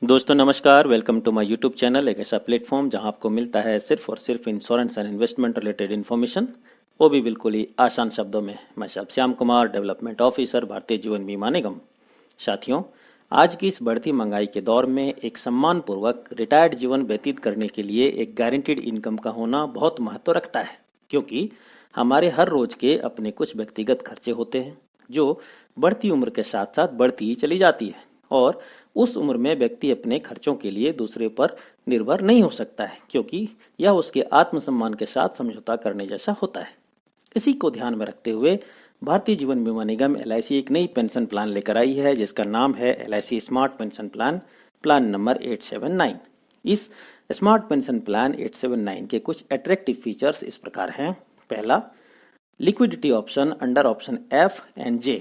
दोस्तों नमस्कार, welcome to my YouTube channel. एक ऐसा प्लेटफॉर्म जहां आपको मिलता है सिर्फ और सिर्फ insurance and investment related information, वो भी बिल्कुल ही आसान शब्दों में। मैं श्याम कुमार, डेवलपमेंट ऑफिसर, भारतीय जीवन बीमा निगम। साथियों, आज की इस बढ़ती महंगाई के दौर में एक सम्मानपूर्वक रिटायर्ड जीवन व्यतीत करने के लिए एक गारंटीड इनकम का होना बहुत महत्व रखता है, क्योंकि हमारे हर रोज के अपने कुछ व्यक्तिगत खर्चे होते हैं जो बढ़ती उम्र के साथ साथ बढ़ती ही चली जाती है, और उस उम्र में व्यक्ति अपने खर्चों के लिए दूसरे पर निर्भर नहीं हो सकता है, क्योंकि यह उसके आत्मसम्मान के साथ समझौता करने जैसा होता है। इसी को ध्यान में रखते हुए भारतीय जीवन बीमा निगम LIC एक नई पेंशन प्लान लेकर आई है, जिसका नाम है LIC smart pension plan, plan number 879। इस स्मार्ट पेंशन प्लान 879 के कुछ अट्रैक्टिव फीचर्स इस प्रकार हैं। पहला, liquidity option under option F and J।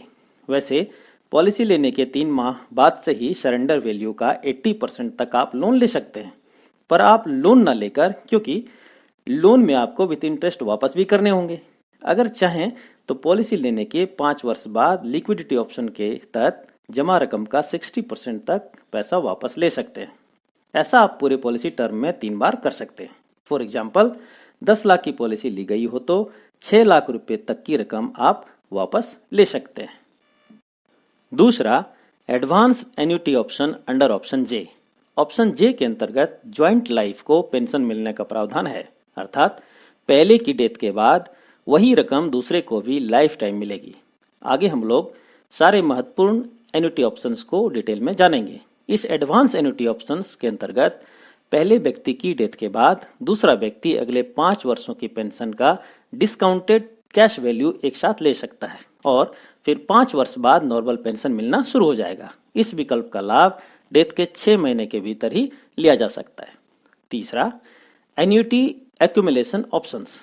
वैसे पॉलिसी लेने के 3 माह बाद से ही सरेंडर वैल्यू का 80% तक आप लोन ले सकते हैं, पर आप लोन न लेकर, क्योंकि लोन में आपको विद इंटरेस्ट वापस भी करने होंगे। अगर चाहें तो पॉलिसी लेने के 5 वर्ष बाद लिक्विडिटी ऑप्शन के तहत जमा रकम का 60% तक पैसा वापस ले सकते हैं। ऐसा आप पूरे पॉलिसी टर्म में 3 बार कर सकते हैं। फॉर एग्जाम्पल, 10 लाख की पॉलिसी ली गई हो तो 6 लाख रुपए तक की रकम आप वापस ले सकते हैं। दूसरा, advance annuity option under option J। Option J के अंतर्गत ज्वाइंट लाइफ को पेंशन मिलने का प्रावधान है, अर्थात पहले की डेथ के बाद वही रकम दूसरे को भी लाइफ टाइम मिलेगी। आगे हम लोग सारे महत्वपूर्ण एन्युटी ऑप्शंस को डिटेल में जानेंगे। इस एडवांस एन्युटी ऑप्शंस के अंतर्गत पहले व्यक्ति की डेथ के बाद दूसरा व्यक्ति अगले 5 वर्षों की पेंशन का डिस्काउंटेड कैश वैल्यू एक साथ ले सकता है, और फिर 5 वर्ष बाद नॉर्मल पेंशन मिलना शुरू हो जाएगा। इस विकल्प का लाभ डेथ के 6 महीने के भीतर ही लिया जा सकता है। तीसरा, एन्युटी एक्यूमुलेशन ऑप्शंस।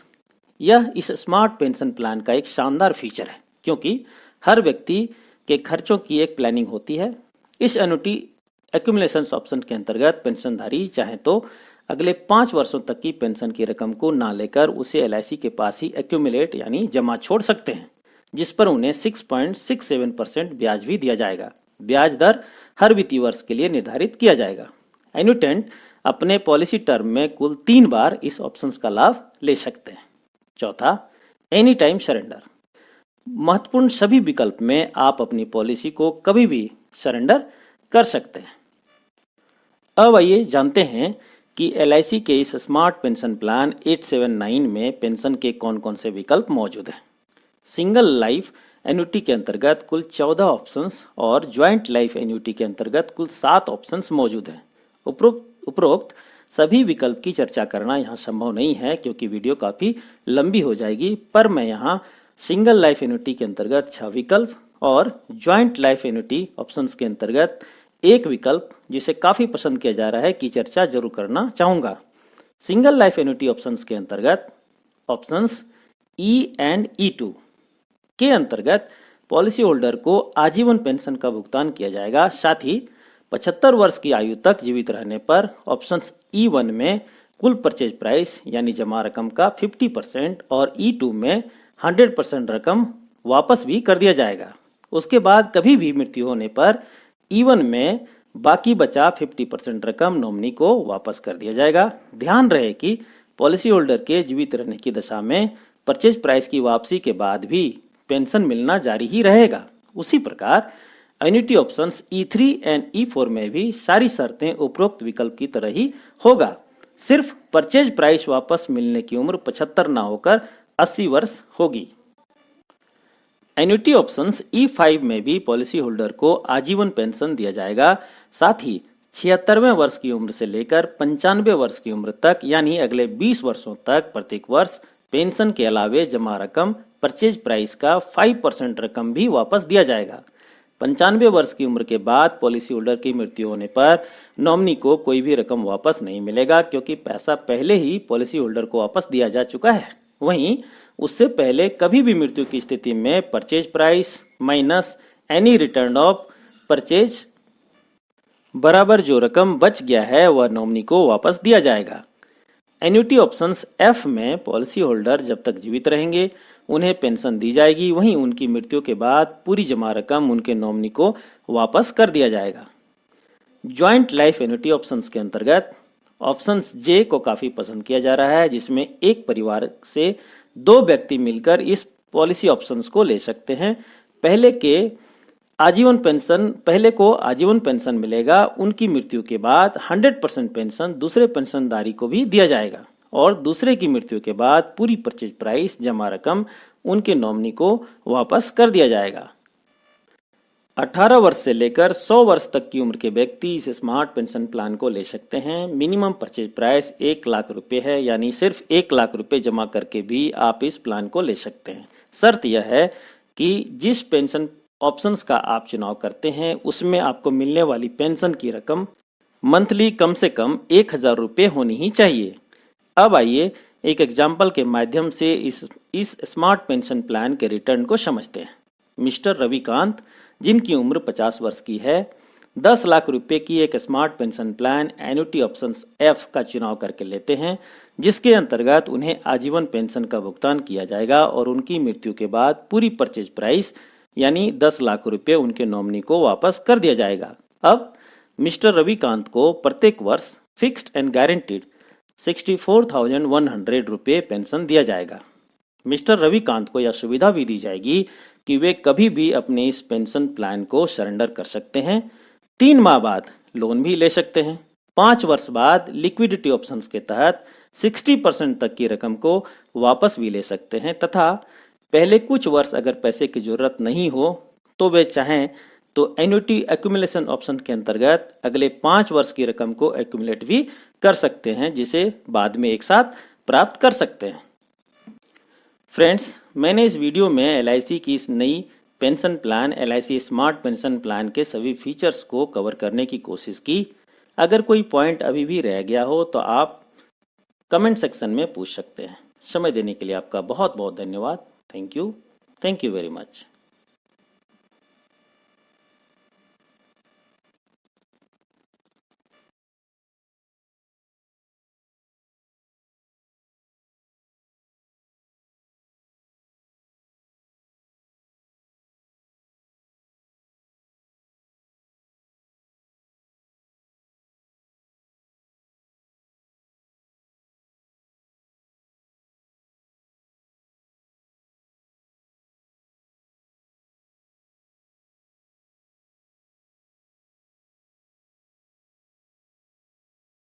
यह इस स्मार्ट पेंशन प्लान का एक शानदार फीचर है, क्योंकि हर व्यक्ति के खर्चों की एक प्लानिंग होती है। इस एन्युटी एक्यूमुलेशन ऑप्शन के अंतर्गत पेंशनधारी चाहे तो अगले 5 वर्षों तक की पेंशन की रकम को ना लेकर उसे LIC के पास ही एक्यूमुलेट यानी जमा छोड़ सकते हैं, जिस पर उन्हें 6.67% ब्याज भी दिया जाएगा। ब्याज दर हर वित्तीय वर्ष के लिए निर्धारित किया जाएगा। एन्युटेंट अपने पॉलिसी टर्म में कुल 3 बार इस ऑप्शंस का लाभ ले सकते हैं। चौथा, एनी टाइम सरेंडर। महत्वपूर्ण सभी विकल्प में आप अपनी पॉलिसी को कभी भी सरेंडर कर सकते हैं। अब आइए जानते हैं कि LIC के इस स्मार्ट पेंशन प्लान 879 में पेंशन के कौन कौन से विकल्प मौजूद हैं। सिंगल लाइफ एन्युटी के अंतर्गत कुल 14 ऑप्शंस और ज्वाइंट लाइफ एन्युटी के अंतर्गत कुल 7 ऑप्शंस मौजूद हैं। उपरोक्त सभी विकल्प की चर्चा करना यहाँ संभव नहीं है, क्योंकि वीडियो काफी लंबी हो जाएगी, पर मैं यहाँ सिंगल लाइफ एन्युटी के अंतर्गत 6 विकल्प और ज्वाइंट लाइफ एन्युटी ऑप्शंस के अंतर्गत एक विकल्प, जिसे काफी पसंद किया जा रहा है, की चर्चा जरूर करना चाहूंगा। सिंगल लाइफ एन्युटी ऑप्शंस के अंतर्गत ऑप्शंस E एंड E2 के अंतर्गत पॉलिसी होल्डर को आजीवन पेंशन का भुगतान किया जाएगा। साथ ही 75 वर्ष की आयु तक जीवित रहने पर ऑप्शंस E1 में कुल परचेज प्राइस यानी जमा रकम का 50% और E2 में 100% रकम वापस भी कर दिया जाएगा। उसके बाद कभी भी मृत्यु होने पर E1 में बाकी बचा 50% रकम नॉमिनी को वापस कर दिया जाएगा। ध्यान रहे कि पॉलिसी होल्डर के जीवित रहने की दशा में परचेज प्राइस की वापसी के बाद भी पेंशन मिलना जारी ही रहेगा। उसी प्रकार annuity options E3 and E4 में भी सारी शर्तें उपरोक्त विकल्प की तरह ही होगा। सिर्फ परचेज प्राइस वापस मिलने की उम्र 75 ना होकर 80 वर्ष होगी। एन्युटी ऑप्शंस E5 में भी पॉलिसी होल्डर को आजीवन पेंशन दिया जाएगा। साथ ही 76वें वर्ष की उम्र से लेकर 95 वर्ष की उम्र तक यानी अगले 20 वर्षों तक प्रत्येक वर्ष पेंशन के अलावे जमा रकम परचेज प्राइस का 5% रकम भी वापस दिया जाएगा। 95 वर्ष की उम्र के बाद पॉलिसी होल्डर की मृत्यु होने पर नॉमिनी को कोई भी रकम वापस नहीं मिलेगा, क्योंकि पैसा पहले ही पॉलिसी होल्डर को वापस दिया जा चुका है। वहीं उससे पहले कभी भी मृत्यु की स्थिति में purchase price minus any return of purchase बराबर जो रकम बच गया है वह नॉमिनी को वापस दिया जाएगा। एन्युटी ऑप्शंस F में पॉलिसी होल्डर जब तक जीवित रहेंगे उन्हें पेंशन दी जाएगी, वहीं उनकी मृत्यु के बाद पूरी जमा रकम उनके नॉमिनी को वापस कर दिया जाएगा। ज्वाइंट लाइफ एन्युटी ऑप्शंस के अंतर्गत ऑप्शंस जे को काफी पसंद किया जा रहा है, जिसमें एक परिवार से 2 व्यक्ति मिलकर इस पॉलिसी ऑप्शंस को ले सकते हैं। पहले को आजीवन पेंशन मिलेगा, उनकी मृत्यु के बाद 100% पेंशन दूसरे पेंशनधारी को भी दिया जाएगा और दूसरे की मृत्यु के बाद पूरी परचेज प्राइस जमा रकम उनके नॉमिनी को वापस कर दिया जाएगा। 18 वर्ष से लेकर 100 वर्ष तक की उम्र के व्यक्ति इस स्मार्ट पेंशन प्लान को ले सकते हैं। मिनिमम परचेज प्राइस 1 लाख रुपए है, यानी सिर्फ 1 लाख रुपए जमा करके भी आप इस प्लान को ले सकते हैं। शर्त यह है कि जिस पेंशन ऑप्शंस का आप चुनाव करते हैं उसमें आपको मिलने वाली पेंशन की रकम मंथली कम से कम 1000 रुपये होनी ही चाहिए। अब आइए एक एग्जाम्पल के माध्यम से इस स्मार्ट पेंशन प्लान के रिटर्न को समझते हैं। मिस्टर रविकांत, जिनकी उम्र 50 वर्ष की है, 10 लाख रुपए की एक smart pension plan annuity options F का चुनाव करके लेते हैं, जिसके अंतर्गत उन्हें आजीवन पेंशन का भुगतान किया जाएगा और उनकी मृत्यु के बाद पूरी परचेज प्राइस यानी 10 लाख रुपए उनके नॉमिनी को वापस कर दिया जाएगा। अब मिस्टर रविकांत को प्रत्येक वर्ष फिक्स्ड एंड गारंटीड 64,100 रुपये पेंशन दिया जाएगा। मिस्टर रविकांत को यह सुविधा भी दी जाएगी कि वे कभी भी अपने इस पेंशन प्लान को सरेंडर कर सकते हैं, 3 माह बाद लोन भी ले सकते हैं, 5 वर्ष बाद लिक्विडिटी ऑप्शंस के तहत 60% तक की रकम को वापस भी ले सकते हैं तथा पहले कुछ वर्ष अगर पैसे की जरूरत नहीं हो तो वे चाहें तो एन्युटी एक्यूमुलेशन ऑप्शन के अंतर्गत अगले 5 वर्ष की रकम को एक्यूमुलेट भी कर सकते हैं, जिसे बाद में एक साथ प्राप्त कर सकते हैं। फ्रेंड्स, मैंने इस वीडियो में LIC की इस नई pension plan LIC smart pension plan के सभी फीचर्स को कवर करने की कोशिश की। अगर कोई पॉइंट अभी भी रह गया हो तो आप कमेंट सेक्शन में पूछ सकते हैं। समय देने के लिए आपका बहुत बहुत धन्यवाद। Thank you very much.